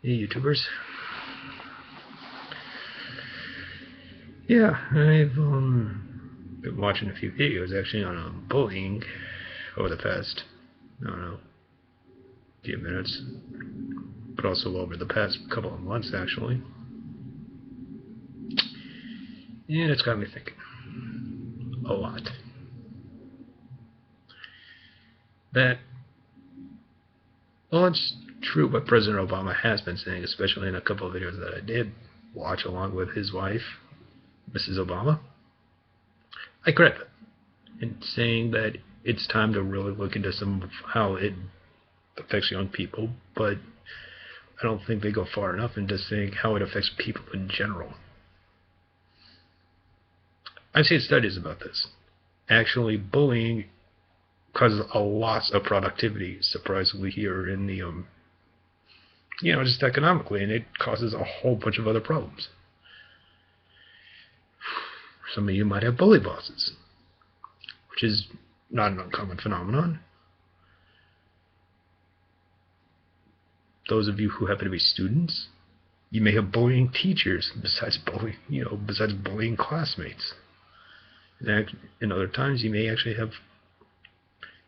Hey, YouTubers. Yeah, I've been watching a few videos actually on bullying over the past, I don't know, few minutes, but also over the past couple of months actually. And it's got me thinking a lot. That, well, it's true what President Obama has been saying, especially in a couple of videos that I did watch along with his wife, Mrs. Obama. I credit it in saying that it's time to really look into some of how it affects young people, but I don't think they go far enough into saying how it affects people in general. I've seen studies about this. Actually, bullying causes a loss of productivity, surprisingly, here in the, just economically, and it causes a whole bunch of other problems. Some of you might have bully bosses, which is not an uncommon phenomenon. Those of you who happen to be students, you may have bullying teachers besides bullying classmates. And other times you may actually have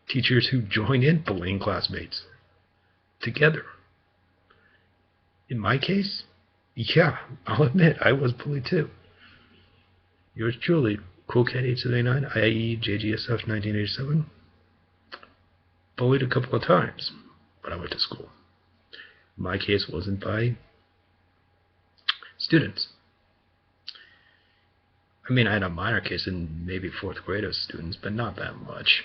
teachers who join in bullying classmates together. In my case, yeah, I'll admit I was bullied too. Yours truly, CoolCat8789, i.e. JGSF 1987, bullied a couple of times when I went to school. My case wasn't by students. I mean, I had a minor case in maybe 4th grade of students, but not that much.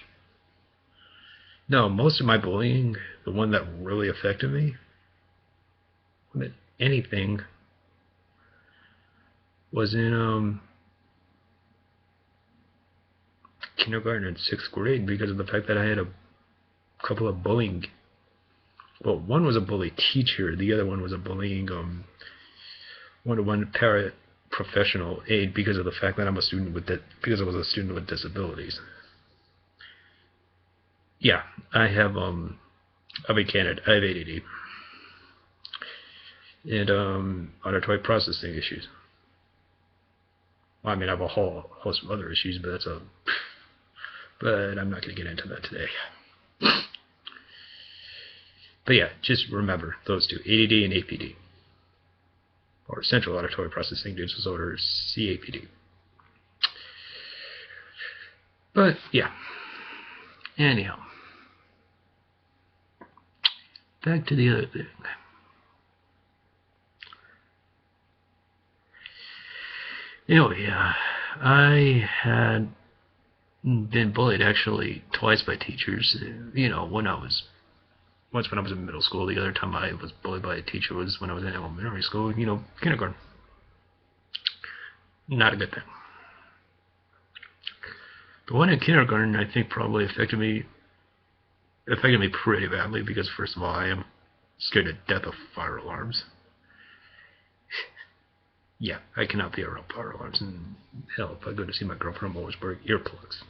No, most of my bullying, the one that really affected me, more than anything, was in kindergarten and 6th grade because of the fact that I had a couple of bullying. Well, one was a bully teacher, the other one was a bullying one-to-one paraprofessional aide because of the fact that because I was a student with disabilities. Yeah, I have I'll be candid, I have ADD and auditory processing issues. Well, I mean, I have a whole host of other issues, but I'm not going to get into that today. But yeah, just remember those two, ADD and APD, or Central Auditory Processing Disorder, CAPD. But yeah, anyhow, back to the other thing. Anyway, I had been bullied actually twice by teachers. Once when I was in middle school. The other time I was bullied by a teacher was when I was in elementary school, kindergarten. Not a good thing. The one in kindergarten, I think, probably affected me pretty badly because, first of all, I am scared to death of fire alarms. Yeah, I cannot be around fire alarms, and hell, if I go to see my girlfriend, I'm always wearing earplugs.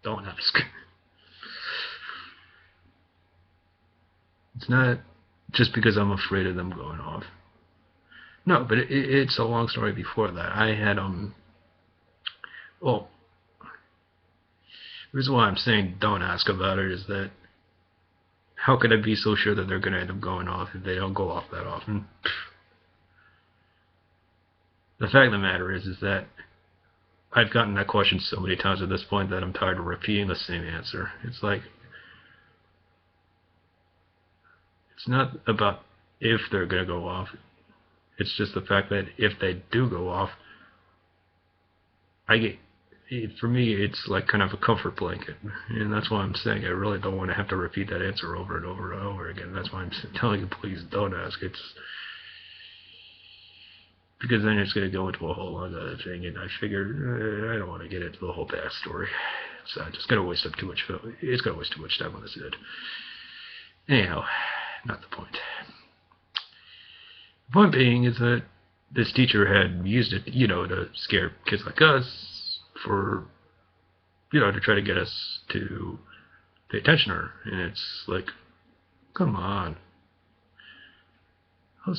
Don't ask. It's not just because I'm afraid of them going off. No, but it's a long story before that. I had, well, the reason why I'm saying don't ask about it is that how could I be so sure that they're going to end up going off if they don't go off that often? The fact of the matter is that I've gotten that question so many times at this point that I'm tired of repeating the same answer. It's like, it's not about if they're going to go off. It's just the fact that if they do go off, for me, it's like kind of a comfort blanket. And that's why I'm saying I really don't want to have to repeat that answer over and over and over again. That's why I'm telling you, please don't ask. Because then it's going to go into a whole other thing, and I figure I don't want to get into the whole backstory. So I'm just going to waste up too much. It's going to waste too much time on this vid. Anyhow, not the point. The point being is that this teacher had used it, to scare kids like us to try to get us to pay attention to her. And it's like, come on. How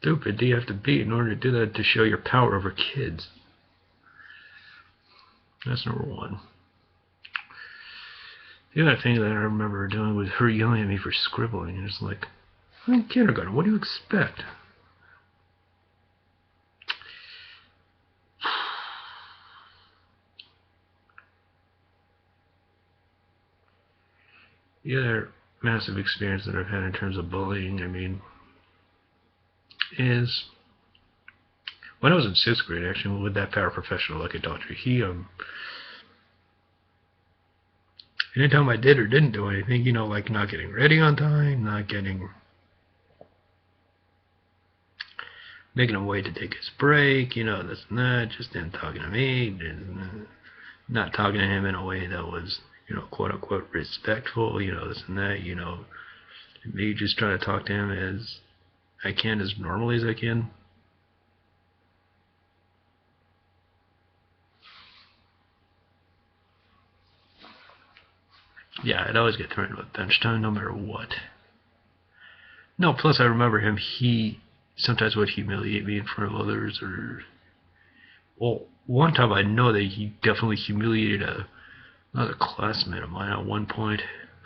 stupid do you have to be in order to do that, to show your power over kids? That's number one. The other thing that I remember doing was her yelling at me for scribbling. And it's like, I'm in kindergarten. What do you expect? The other massive experience that I've had in terms of bullying, I mean, is when I was in 6th grade, actually, with that paraprofessional, like I told you, he, anytime I did or didn't do anything, you know, like not getting ready on time, making him wait to take his break, you know, this and that, just didn't talking to me, not talking to him in a way that was, you know, quote unquote respectful, you know, this and that, you know, me just trying to talk to him as I can, as normally as I can. Yeah, I'd always get threatened with bench time no matter what. No, plus I remember him, he sometimes would humiliate me in front of others, or, well, one time I know that he definitely humiliated another classmate of mine at one point,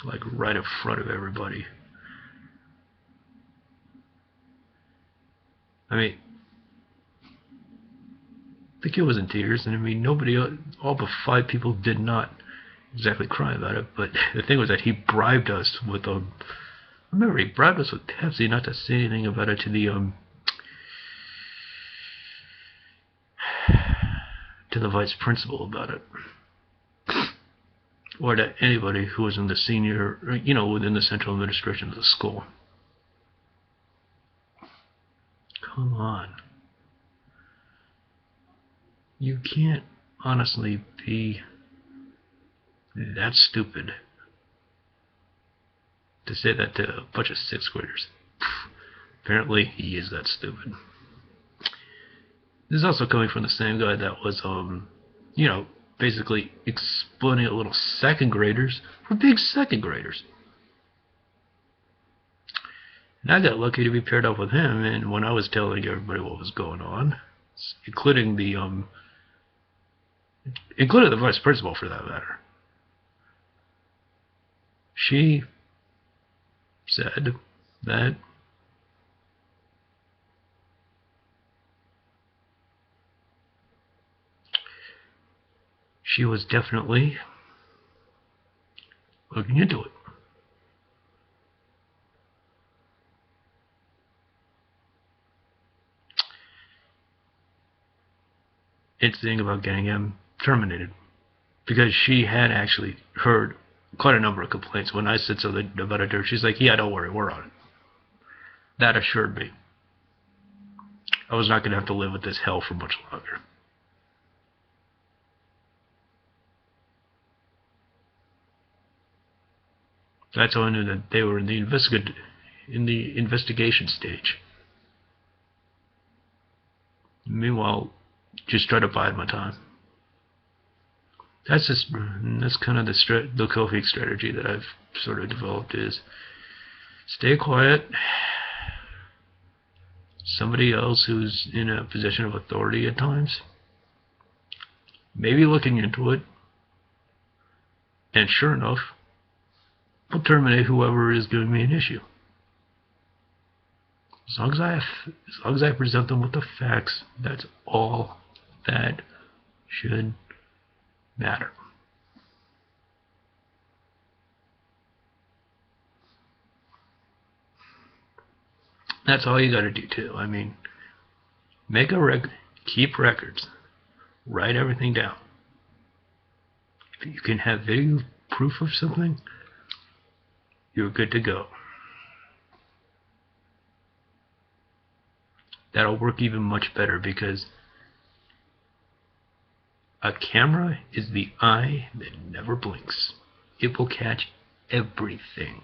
like right in front of everybody. I mean, the kid was in tears, and I mean, nobody, all but 5 people did not exactly cry about it, but the thing was that he bribed us with, remember, he bribed us with Pepsi not to say anything about it to the vice principal about it, or to anybody who was in the senior, you know, within the central administration of the school. Come on. You can't honestly be that stupid to say that to a bunch of 6th graders. Apparently, he is that stupid. This is also coming from the same guy that was, you know, basically exploding at little 2nd graders for being 2nd graders. And I got lucky to be paired up with him, and when I was telling everybody what was going on, including the vice principal for that matter, she said that she was definitely looking into it. It's the thing about getting him terminated, because she had actually heard quite a number of complaints. When I said something about it to her, she's like, yeah, don't worry, we're on it. That assured me I was not going to have to live with this hell for much longer. That's how I knew that they were in the investigation stage. Meanwhile, just try to bide my time. That's kind of the coping strategy that I've sort of developed, is stay quiet. Somebody else who's in a position of authority at times, maybe looking into it, and sure enough, will terminate whoever is giving me an issue. As long as I present them with the facts, that's all that should matter. That's all you gotta do too. I mean, make a keep records, write everything down. If you can have video proof of something, you're good to go. That'll work even much better, because a camera is the eye that never blinks. It will catch everything.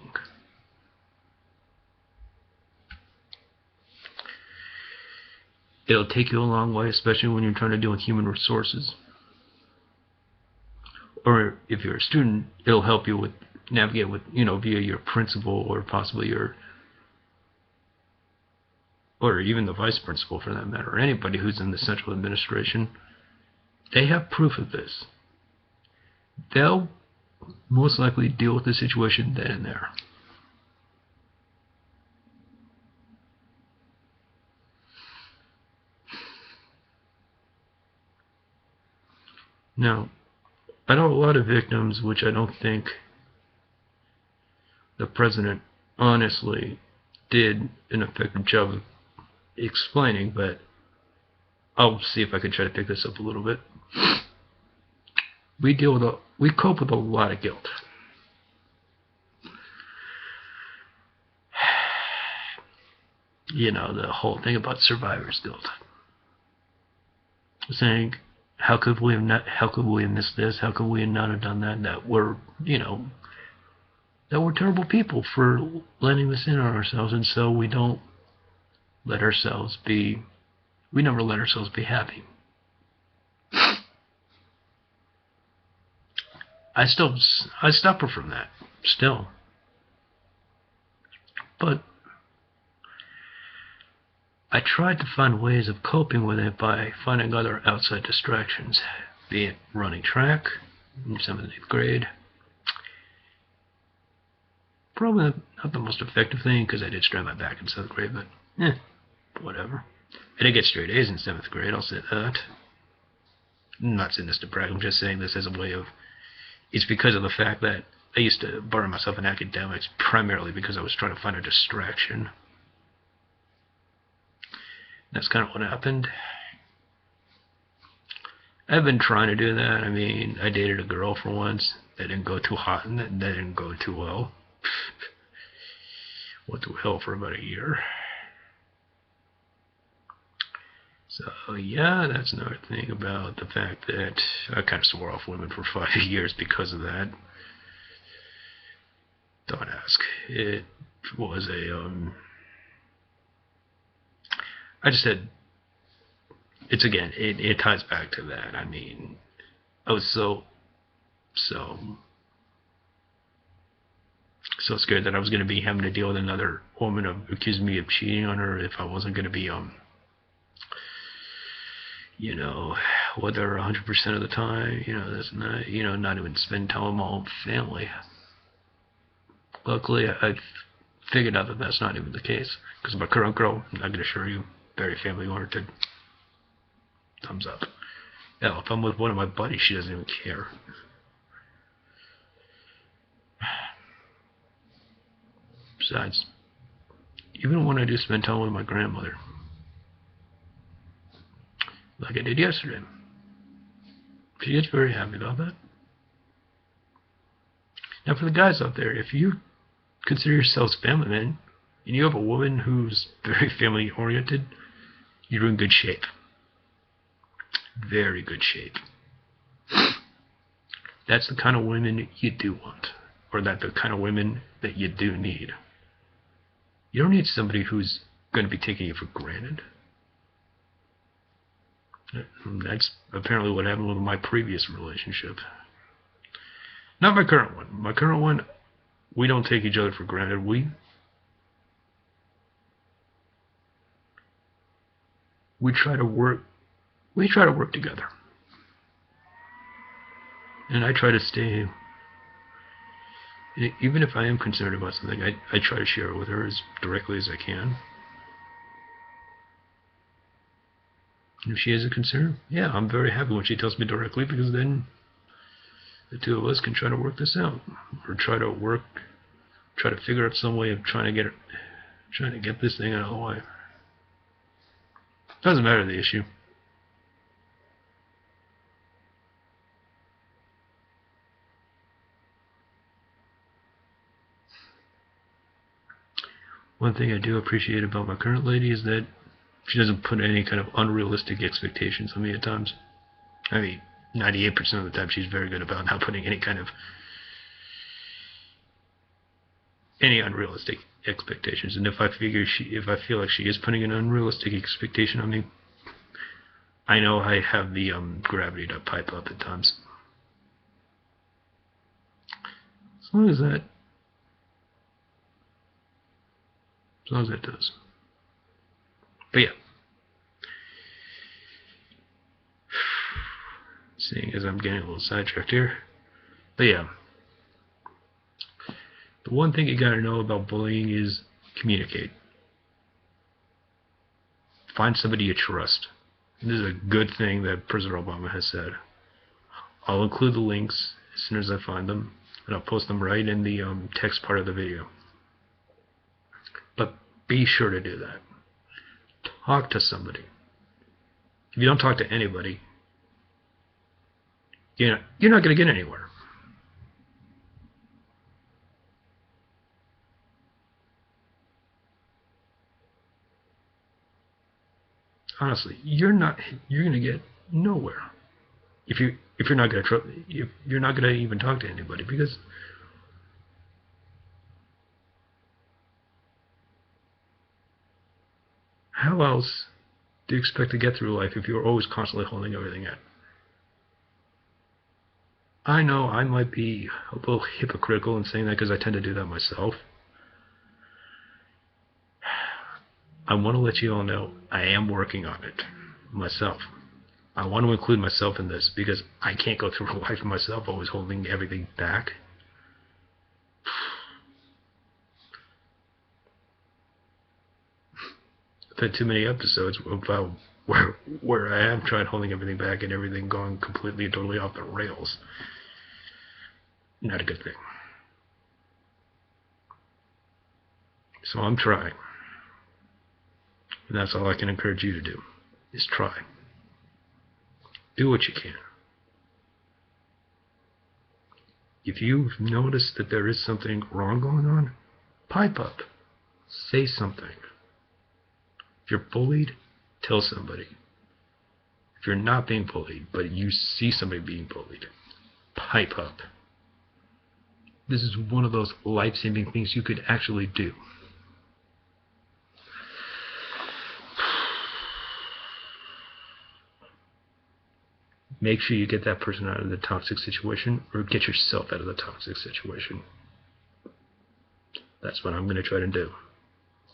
It'll take you a long way, especially when you're trying to deal with human resources. Or if you're a student, it'll help you with navigate with, via your principal or possibly your or even the vice principal for that matter, or anybody who's in the central administration, they have proof of this. They'll most likely deal with the situation then and there. Now, I know a lot of victims, which I don't think the president honestly did an effective job of explaining, but I'll see if I can try to pick this up a little bit. We cope with a lot of guilt. You know, the whole thing about survivor's guilt. Saying, how could we have missed this? How could we not have done that? That we're terrible people for letting this in on ourselves, and so we never let ourselves be happy. I suffer from that still, but I tried to find ways of coping with it by finding other outside distractions, be it running track in 7th and 8th grade. Probably not the most effective thing because I did strain my back in 7th grade, but whatever. I did get straight A's in 7th grade, I'll say that. I'm not saying this to brag, I'm just saying this as a way of, it's because of the fact that I used to burn myself in academics primarily because I was trying to find a distraction. That's kind of what happened. I've been trying to do that. I mean, I dated a girl for once. That didn't go too hot and that didn't go too well. Went to hell for about a year. So yeah, that's another thing about the fact that I kind of swore off women for 5 years because of that. Don't ask. It was I just said, it ties back to that. I mean, I was so scared that I was going to be having to deal with another woman accusing me of cheating on her if I wasn't going to be, with her 100% of the time, that's not, not even spend time with my own family. Luckily, I figured out that that's not even the case, because my current girl, I can assure you, very family-oriented. Thumbs up. Hell, if I'm with one of my buddies, she doesn't even care. Besides, even when I do spend time with my grandmother, like I did yesterday, she gets very happy about that. Now, for the guys out there, if you consider yourselves family men, and you have a woman who's very family-oriented, you're in good shape. Very good shape. That's the kind of women you do want, or that's the kind of women that you do need. You don't need somebody who's going to be taking you for granted. That's apparently what happened with my previous relationship. Not my current one. My current one, we don't take each other for granted. We try to work together. And I try to stay, even if I am concerned about something, I try to share it with her as directly as I can. And if she has a concern, yeah, I'm very happy when she tells me directly, because then the two of us can try to work this out, or try to figure out some way of trying to get this thing out of the way. Doesn't matter the issue. One thing I do appreciate about my current lady is that she doesn't put any kind of unrealistic expectations on me at times. I mean, 98% of the time she's very good about not putting any unrealistic expectations. And if I feel like she is putting an unrealistic expectation on me, I know I have the gravity to pipe up at times. As long as that does. But yeah. Seeing as I'm getting a little sidetracked here. But yeah. The one thing you gotta know about bullying is communicate. Find somebody you trust. And this is a good thing that President Obama has said. I'll include the links as soon as I find them, and I'll post them right in the text part of the video. But be sure to do that. Talk to somebody. If you don't talk to anybody, you're not going to get anywhere. Honestly, you're going to get nowhere if you're not going to if you're not going to even talk to anybody, because how else do you expect to get through life if you're always constantly holding everything in? I know I might be a little hypocritical in saying that because I tend to do that myself. I want to let you all know I am working on it myself. I want to include myself in this because I can't go through life myself always holding everything back. I've had too many episodes about where I am trying holding everything back and everything going completely and totally off the rails. Not a good thing. So I'm trying. And that's all I can encourage you to do, is try. Do what you can. If you've noticed that there is something wrong going on, pipe up. Say something. If you're bullied, tell somebody. If you're not being bullied, but you see somebody being bullied, pipe up. This is one of those life-saving things you could actually do. Make sure you get that person out of the toxic situation, or get yourself out of the toxic situation. That's what I'm going to try to do,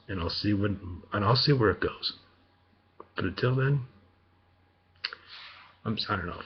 and I'll see where it goes. But until then, I'm signing off.